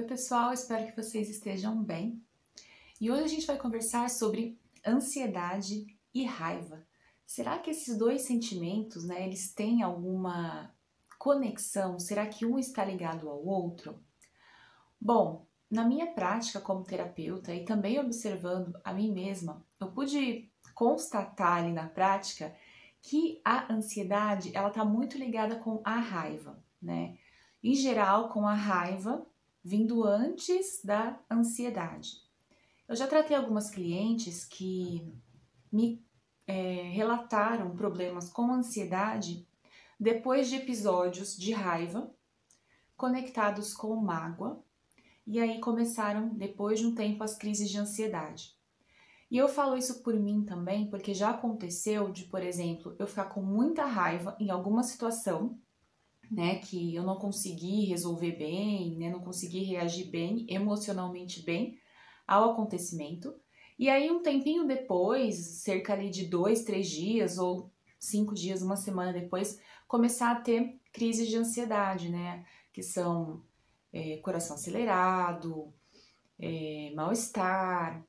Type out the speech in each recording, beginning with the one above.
Oi, pessoal, espero que vocês estejam bem. E hoje a gente vai conversar sobre ansiedade e raiva. Será que esses dois sentimentos, eles têm alguma conexão? Será que um está ligado ao outro? Bom, na minha prática como terapeuta e também observando a mim mesma, eu pude constatar ali na prática que a ansiedade, ela está muito ligada com a raiva, né? Em geral, com a raiva vindo antes da ansiedade. Eu já tratei algumas clientes que me relataram problemas com ansiedade depois de episódios de raiva conectados com mágoa, e aí começaram, depois de um tempo, as crises de ansiedade. E eu falo isso por mim também, porque já aconteceu de, por exemplo, eu ficar com muita raiva em alguma situação, que eu não consegui resolver bem, não consegui reagir bem, emocionalmente bem ao acontecimento. E aí um tempinho depois, cerca ali de 2, 3 dias ou 5 dias, uma semana depois, começar a ter crises de ansiedade, que são coração acelerado, mal-estar,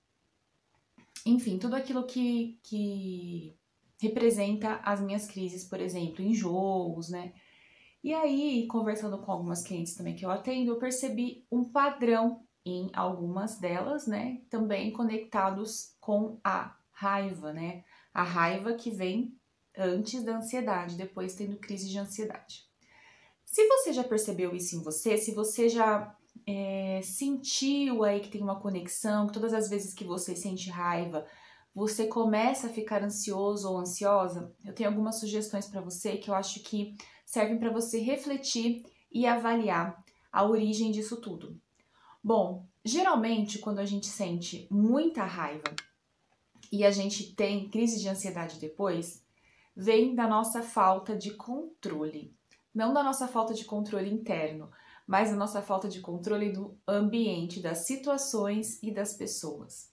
enfim, tudo aquilo que representa as minhas crises, por exemplo, enjoos, E aí, conversando com algumas clientes também que eu atendo, eu percebi um padrão em algumas delas, também conectados com a raiva, A raiva que vem antes da ansiedade, depois tendo crise de ansiedade. Se você já percebeu isso em você, se você já sentiu aí que tem uma conexão, que todas as vezes que você sente raiva, você começa a ficar ansioso ou ansiosa, eu tenho algumas sugestões para você que eu acho que servem para você refletir e avaliar a origem disso tudo. Bom, geralmente quando a gente sente muita raiva e a gente tem crise de ansiedade depois, vem da nossa falta de controle. Não da nossa falta de controle interno, mas da nossa falta de controle do ambiente, das situações e das pessoas.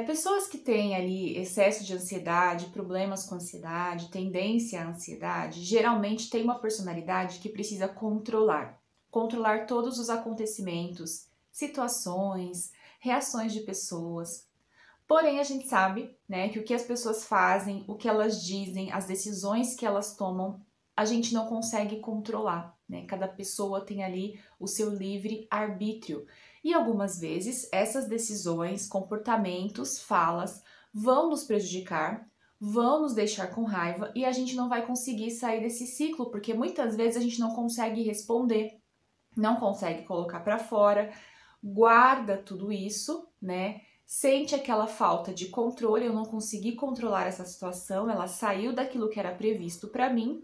Pessoas que têm ali excesso de ansiedade, problemas com ansiedade, tendência à ansiedade, geralmente têm uma personalidade que precisa controlar. Controlar todos os acontecimentos, situações, reações de pessoas. Porém, a gente sabe, que o que as pessoas fazem, o que elas dizem, as decisões que elas tomam, a gente não consegue controlar, Cada pessoa tem ali o seu livre arbítrio. E algumas vezes essas decisões, comportamentos, falas vão nos prejudicar, vão nos deixar com raiva e a gente não vai conseguir sair desse ciclo, porque muitas vezes a gente não consegue responder, não consegue colocar para fora, guarda tudo isso, Sente aquela falta de controle, eu não consegui controlar essa situação, ela saiu daquilo que era previsto para mim,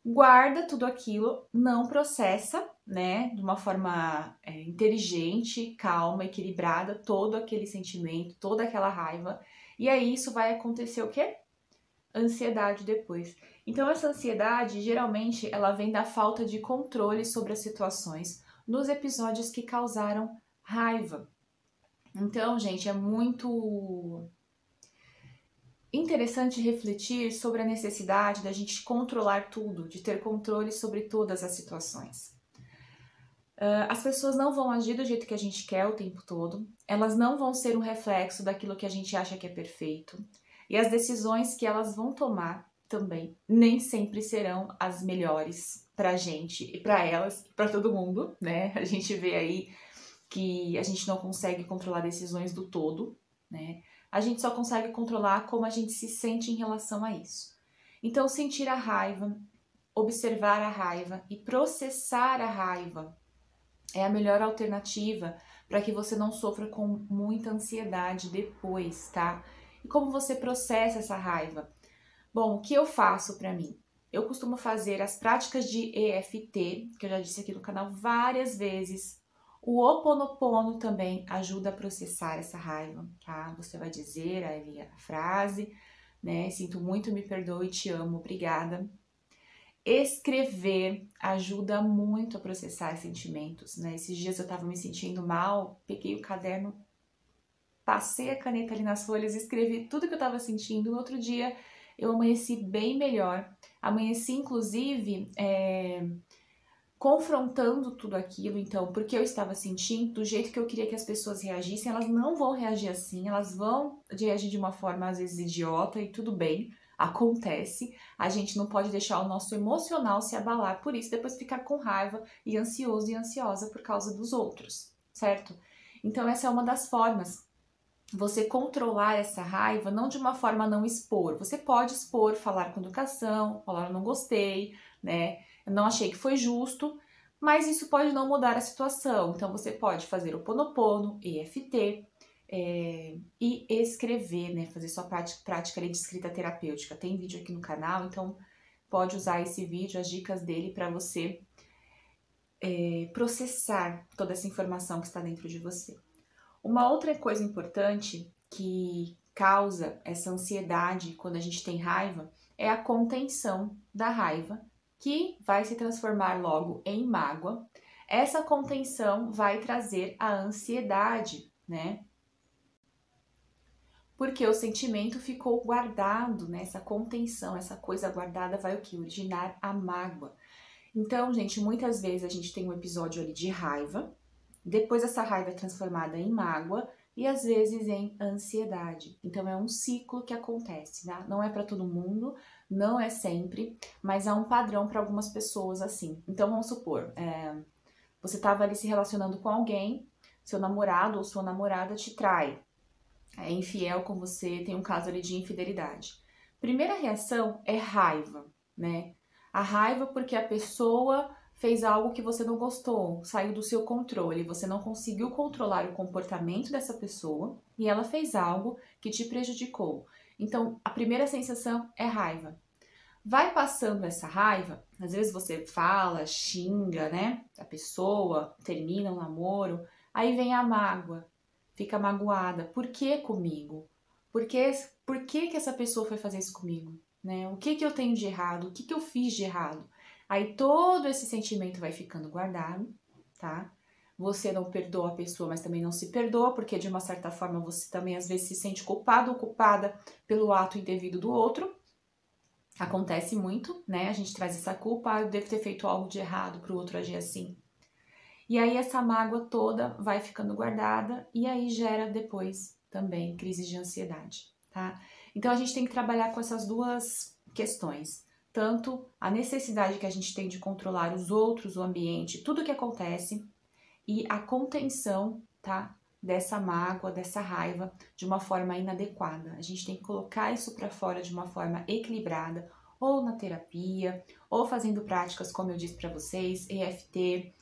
guarda tudo aquilo, não processa, de uma forma inteligente, calma, equilibrada, todo aquele sentimento, toda aquela raiva, e aí isso vai acontecer o quê? Ansiedade depois. Então essa ansiedade, geralmente, ela vem da falta de controle sobre as situações nos episódios que causaram raiva. Então, gente, é muito interessante refletir sobre a necessidade da gente controlar tudo, de ter controle sobre todas as situações. As pessoas não vão agir do jeito que a gente quer o tempo todo, elas não vão ser um reflexo daquilo que a gente acha que é perfeito, e as decisões que elas vão tomar também nem sempre serão as melhores pra gente e pra elas e pra todo mundo, A gente vê aí que a gente não consegue controlar decisões do todo, A gente só consegue controlar como a gente se sente em relação a isso. Então, sentir a raiva, observar a raiva e processar a raiva é a melhor alternativa para que você não sofra com muita ansiedade depois, tá? E como você processa essa raiva? Bom, o que eu faço para mim? Eu costumo fazer as práticas de EFT, que eu já disse aqui no canal várias vezes. O Ho'oponopono também ajuda a processar essa raiva, tá? Você vai dizer ali a frase, Sinto muito, me perdoe, te amo, obrigada. Escrever ajuda muito a processar sentimentos, Esses dias eu tava me sentindo mal, peguei o caderno, passei a caneta ali nas folhas, escrevi tudo que eu tava sentindo. No outro dia eu amanheci bem melhor. Amanheci, inclusive, confrontando tudo aquilo, então, porque eu estava sentindo, do jeito que eu queria que as pessoas reagissem, elas não vão reagir assim, elas vão reagir de uma forma às vezes idiota e tudo bem, acontece. A gente não pode deixar o nosso emocional se abalar por isso, depois ficar com raiva e ansioso e ansiosa por causa dos outros, certo? Então essa é uma das formas. Você controlar essa raiva, não de uma forma a não expor. Você pode expor, falar com educação, falar eu não gostei, né? Eu não achei que foi justo, mas isso pode não mudar a situação. Então você pode fazer o Ho'oponopono, EFT, e escrever, né? Fazer sua prática ali de escrita terapêutica. Tem vídeo aqui no canal, então pode usar esse vídeo, as dicas dele para você processar toda essa informação que está dentro de você. Uma outra coisa importante que causa essa ansiedade quando a gente tem raiva é a contenção da raiva, que vai se transformar logo em mágoa. Essa contenção vai trazer a ansiedade, né? Porque o sentimento ficou guardado, né? Essa contenção, essa coisa guardada vai o quê? Originar a mágoa. Então, gente, muitas vezes a gente tem um episódio ali de raiva, depois essa raiva é transformada em mágoa e às vezes em ansiedade. Então é um ciclo que acontece, né? Não é para todo mundo, não é sempre, mas há um padrão para algumas pessoas assim. Então vamos supor, você estava ali se relacionando com alguém, seu namorado ou sua namorada te trai, é infiel com você, tem um caso ali de infidelidade. Primeira reação é raiva, né? A raiva porque a pessoa fez algo que você não gostou, saiu do seu controle, você não conseguiu controlar o comportamento dessa pessoa e ela fez algo que te prejudicou. Então, a primeira sensação é raiva. Vai passando essa raiva, às vezes você fala, xinga, né, a pessoa, termina um namoro, aí vem a mágoa, fica magoada. Por que comigo? Por que essa pessoa foi fazer isso comigo? Né? O que eu tenho de errado? O que eu fiz de errado? Aí todo esse sentimento vai ficando guardado, tá? Você não perdoa a pessoa, mas também não se perdoa, porque de uma certa forma você também às vezes se sente culpado ou culpada pelo ato indevido do outro. Acontece muito, né? A gente traz essa culpa, eu devo ter feito algo de errado para o outro agir assim. E aí essa mágoa toda vai ficando guardada e aí gera depois também crises de ansiedade, tá? Então a gente tem que trabalhar com essas duas questões, tanto a necessidade que a gente tem de controlar os outros, o ambiente, tudo que acontece, e a contenção, tá? Dessa mágoa, dessa raiva, de uma forma inadequada. A gente tem que colocar isso para fora de uma forma equilibrada, ou na terapia, ou fazendo práticas, como eu disse para vocês, EFT,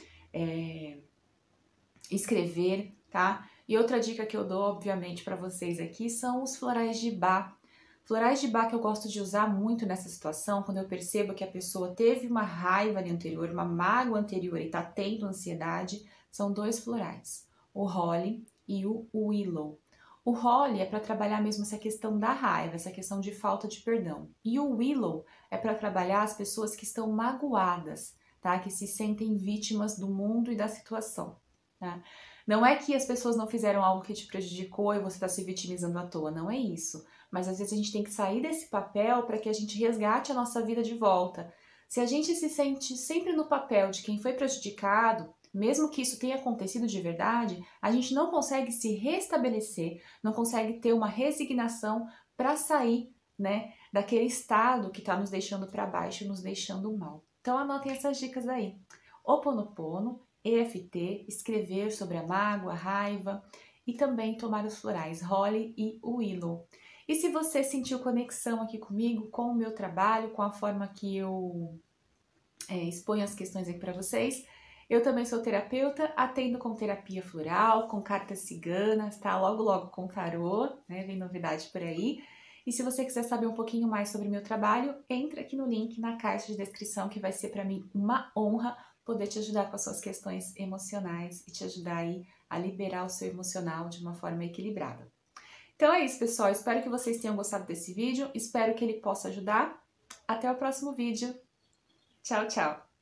escrever, tá? E outra dica que eu dou, obviamente, para vocês aqui são os florais de Bach. Florais de Bach que eu gosto de usar muito nessa situação, quando eu percebo que a pessoa teve uma raiva ali anterior, uma mágoa anterior e tá tendo ansiedade, são dois florais, o Holly e o Willow. O Holly é para trabalhar mesmo essa questão da raiva, essa questão de falta de perdão. E o Willow é para trabalhar as pessoas que estão magoadas, tá? Que se sentem vítimas do mundo e da situação, tá? Não é que as pessoas não fizeram algo que te prejudicou e você está se vitimizando à toa, não é isso. Mas às vezes a gente tem que sair desse papel para que a gente resgate a nossa vida de volta. Se a gente se sente sempre no papel de quem foi prejudicado, mesmo que isso tenha acontecido de verdade, a gente não consegue se restabelecer, não consegue ter uma resignação para sair, né, daquele estado que está nos deixando para baixo, nos deixando mal. Então anotem essas dicas aí. Ho'oponopono, EFT, escrever sobre a mágoa, a raiva e também tomar os florais Holly e Willow. E se você sentiu conexão aqui comigo, com o meu trabalho, com a forma que eu exponho as questões aqui para vocês, eu também sou terapeuta, atendo com terapia floral, com cartas ciganas, tá? Logo, logo com tarô, né? Vem novidade por aí. E se você quiser saber um pouquinho mais sobre o meu trabalho, entra aqui no link na caixa de descrição, que vai ser para mim uma honra poder te ajudar com as suas questões emocionais e te ajudar aí a liberar o seu emocional de uma forma equilibrada. Então é isso, pessoal. Espero que vocês tenham gostado desse vídeo. Espero que ele possa ajudar. Até o próximo vídeo. Tchau, tchau!